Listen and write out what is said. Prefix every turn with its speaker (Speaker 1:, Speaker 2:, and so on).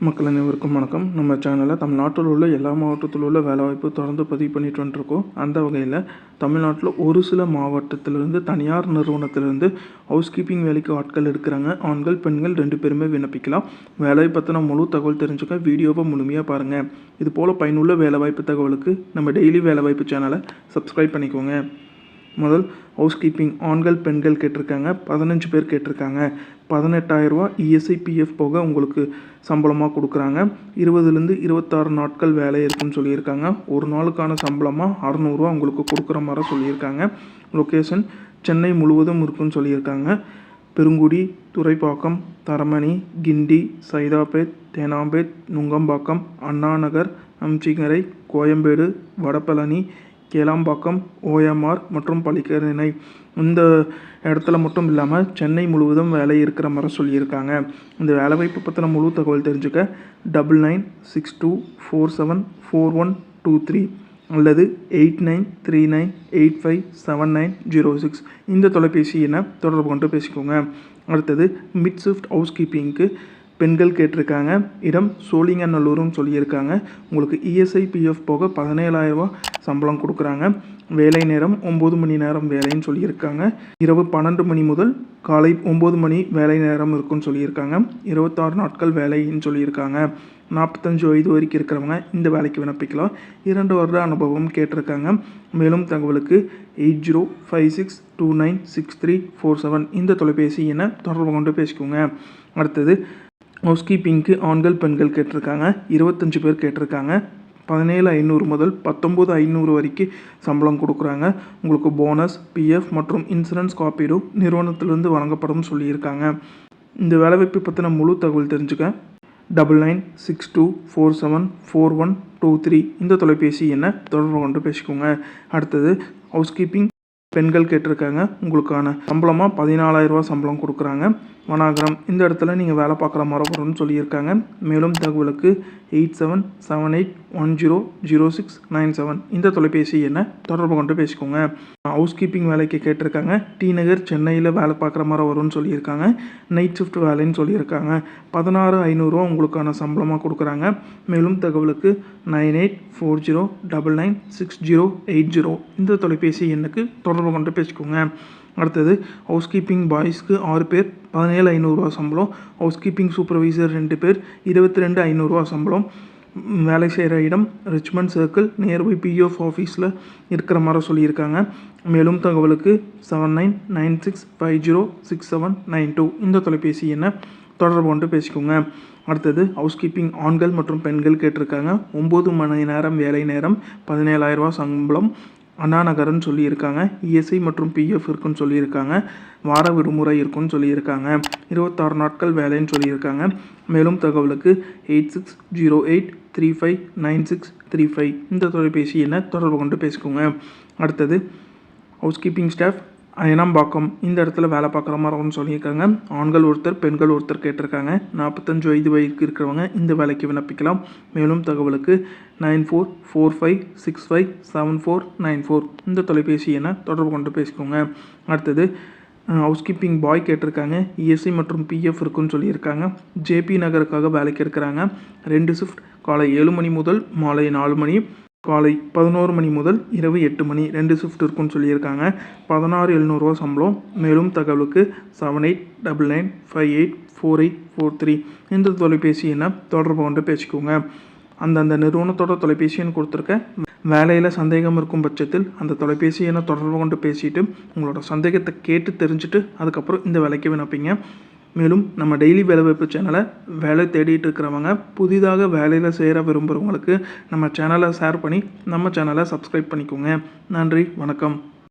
Speaker 1: மக்கள் அனைவருக்கும் வணக்கம். நம்ம சேனலில் தமிழ்நாட்டில் உள்ள எல்லா மாவட்டத்தில் உள்ள வேலைவாய்ப்பு தொடர்ந்து பதிவு பண்ணிட்டு வந்துருக்கோம். அந்த வகையில் தமிழ்நாட்டில் ஒரு சில மாவட்டத்திலிருந்து தனியார் நிறுவனத்திலிருந்து ஹவுஸ் கீப்பிங் வேலைக்கு ஆட்கள் எடுக்கிறாங்க. ஆண்கள் பெண்கள் 2 பேருமே விண்ணப்பிக்கலாம். வேலை பற்றின முழு தகவல் தெரிஞ்சுக்க வீடியோவை முழுமையாக பாருங்கள். இது போல் பயனுள்ள வேலைவாய்ப்பு தகவலுக்கு நம்ம டெய்லி வேலைவாய்ப்பு சேனலை சப்ஸ்கிரைப் பண்ணிக்கோங்க. முதல் ஹவுஸ் கீப்பிங் ஆண்கள் பெண்கள் கேட்டிருக்காங்க. 15 பேர் கேட்டிருக்காங்க. 18,000 ரூபா இஎஸ்ஐ பிஎஃப் போக உங்களுக்கு சம்பளமாக கொடுக்குறாங்க. 20லேருந்து 26 நாட்கள் வேலை இருக்குன்னு சொல்லியிருக்காங்க. ஒரு நாளுக்கான சம்பளமாக 600 ரூபா உங்களுக்கு கொடுக்குற மாதிரி சொல்லியிருக்காங்க. லொக்கேஷன் சென்னை முழுவதும் இருக்குன்னு சொல்லியிருக்காங்க. பெருங்குடி, துறைப்பாக்கம், தரமணி, கிண்டி, சைதாப்பேட், தேனாம்பேட், நுங்கம்பாக்கம், அண்ணாநகர், அம்சிங்கரை, கோயம்பேடு, வடபழனி, கேளாம்பாக்கம், ஓஎம்ஆர் மற்றும் பள்ளிக்கரணை இந்த இடத்துல மட்டும் இல்லாமல் சென்னை முழுவதும் வேலை இருக்கிற மாதிரி சொல்லியிருக்காங்க. இந்த வேலைவாய்ப்பு பற்றின முழு தகவல் தெரிஞ்சுக்க 9962474123 அல்லது 8939857906 இந்த தொலைபேசி எண்ணை தொடர்பு கொண்டு பேசிக்கோங்க. அடுத்தது மிட் ஷிஃப்ட் ஹவுஸ் கீப்பிங்க்கு பெண்கள் கேட்டிருக்காங்க. இடம் சோழிங்கநல்லூர்னு சொல்லியிருக்காங்க. உங்களுக்கு இஎஸ்ஐ பிஎஃப் போக 17,000 ரூபா சம்பளம் கொடுக்குறாங்க. வேலை நேரம் 9 மணி நேரம் வேலைன்னு சொல்லியிருக்காங்க. இரவு 12 மணி முதல் காலை 9 மணி வேலை நேரம் இருக்குன்னு சொல்லியிருக்காங்க. 26 நாட்கள் வேலைன்னு சொல்லியிருக்காங்க. 45 வயது வரைக்கும் இருக்கிறவங்க இந்த வேலைக்கு விண்ணப்பிக்கலாம். 2 வருட அனுபவம் கேட்டிருக்காங்க. மேலும் தகவலுக்கு 8056296347 இந்த தொலைபேசி எண்ணை தொடர்பு கொண்டு பேசிக்கோங்க. அடுத்தது ஹவுஸ் கீப்பிங்க்கு ஆண்கள் பெண்கள் கேட்டிருக்காங்க. 25 பேர் கேட்டிருக்காங்க. 17,500 முதல் 19,500 வரைக்கும் சம்பளம் கொடுக்குறாங்க. உங்களுக்கு போனஸ், பிஎஃப் மற்றும் இன்சூரன்ஸ் காப்பீடு நிறுவனத்திலிருந்து வழங்கப்படும் சொல்லியிருக்காங்க. இந்த வேலைவாய்ப்பு பற்றின முழு தகவல் தெரிஞ்சுக்க 9962474123 இந்த தொலைபேசி எண்ணை தொடர்பு கொண்டு பேசிக்கோங்க. அடுத்தது ஹவுஸ் கீப்பிங் பெண்கள் கேட்டிருக்காங்க. உங்களுக்கான சம்பளமாக 14,000 ரூபா சம்பளம் கொடுக்குறாங்க. வனாகரம் இந்த இடத்துல நீங்கள் வேலை பார்க்குற மாதிரி வரும்னு சொல்லியிருக்காங்க. மேலும் தகவலுக்கு 8778100697 இந்த தொலைபேசி எண்ணை தொடர்பு கொண்டு பேசிக்கோங்க. ஹவுஸ் கீப்பிங் வேலைக்கு கேட்டிருக்காங்க. டி நகர் சென்னையில் வேலை பார்க்குற மாதிரி வரும்னு சொல்லியிருக்காங்க. நைட் ஷிஃப்ட் வேலைன்னு சொல்லியிருக்காங்க. 16,500 ரூபா உங்களுக்கான சம்பளமாக கொடுக்குறாங்க. மேலும் தகவலுக்கு 9840996080 இந்த தொலைபேசி எண்ணுக்கு தொடர்பு கொண்டு பேசிக்கோங்க. அடுத்தது ஹவுஸ் கீப்பிங் பாய்ஸ்க்கு 6 பேர் 17,500 ரூபா சம்பளம். ஹவுஸ் கீப்பிங் சூப்பர்வைசர் 2 பேர் 22,500 ரூபா சம்பளம். வேலை செய்கிற இடம் ரிச்மண்ட் சர்க்கிள் நியர்பை பிஎஃப் ஆஃபீஸில் இருக்கிற மாதிரி சொல்லியிருக்காங்க. மேலும் தகவலுக்கு 7996506792 இந்த தொலைபேசி எண்ணை தொடர்பு கொண்டு பேசிக்கோங்க. அடுத்தது ஹவுஸ் கீப்பிங் ஆண்கள் மற்றும் பெண்கள் கேட்டிருக்காங்க. 9 மணி நேரம் வேலை நேரம், 17,000 ரூபா சம்பளம். அண்ணாநகர்னு சொல்லியிருக்காங்க. இஎஸ்ஐ மற்றும் பிஎஃப் இருக்குன்னு சொல்லியிருக்காங்க. வார விடுமுறை இருக்குன்னு சொல்லியிருக்காங்க. 26 நாட்கள் வேலைன்னு சொல்லியிருக்காங்க. மேலும் தகவலுக்கு 8608359635 இந்த தொலைபேசி எண்ணை தொடர்பு கொண்டு பேசிக்கோங்க. அடுத்தது ஹவுஸ் கீப்பிங் ஸ்டாஃப் அயனாம்பாக்கம் இந்த இடத்துல வேலை பார்க்குற மாதிரி சொல்லியிருக்காங்க. ஆண்கள் ஒருத்தர் பெண்கள் ஒருத்தர் கேட்டிருக்காங்க. 45 வயது வயதுக்கு இருக்கிறவங்க இந்த வேலைக்கு விண்ணப்பிக்கலாம். மேலும் தகவலுக்கு 9445657494 இந்த தொலைபேசி எண்ணை தொடர்பு கொண்டு பேசிக்கோங்க. அடுத்தது ஹவுஸ் கீப்பிங் பாய் கேட்டிருக்காங்க. இஎஸ்ஐ மற்றும் பிஎஃப் இருக்குன்னு சொல்லியிருக்காங்க. ஜேபி நகருக்காக வேலைக்கு எடுக்கிறாங்க. 2 ஷிஃப்ட் காலை 7 மணி முதல் மாலை 4 மணி, காலை 11 மணி முதல் இரவு 8 மணி 2 ஷிஃப்ட் இருக்குன்னு சொல்லியிருக்காங்க. 16,700 ரூபா சம்பளம். மேலும் தகவலுக்கு 7899584843 இந்த தொலைபேசி எண்ணை தொடர்பு கொண்டு பேசிக்கோங்க. அந்தந்த நிறுவனத்தோட தொலைபேசி எண் கொடுத்துருக்க. வேலையில் சந்தேகம் இருக்கும் பட்சத்தில் அந்த தொலைபேசி எண்ணை தொடர்பு கொண்டு பேசிட்டு உங்களோட சந்தேகத்தை கேட்டு தெரிஞ்சுட்டு அதுக்கப்புறம் இந்த வேலைக்கு விண்ணப்பிங்க. மேலும் நம்ம டெய்லி வேலைவாய்ப்பு சேனலை வேலை தேடிட்டு இருக்கிறவங்க, புதிதாக வேலையில் சேர விரும்புகிறவங்களுக்கு நம்ம சேனலை ஷேர் பண்ணி நம்ம சேனலை சப்ஸ்கிரைப் பண்ணிக்கோங்க. நன்றி, வணக்கம்.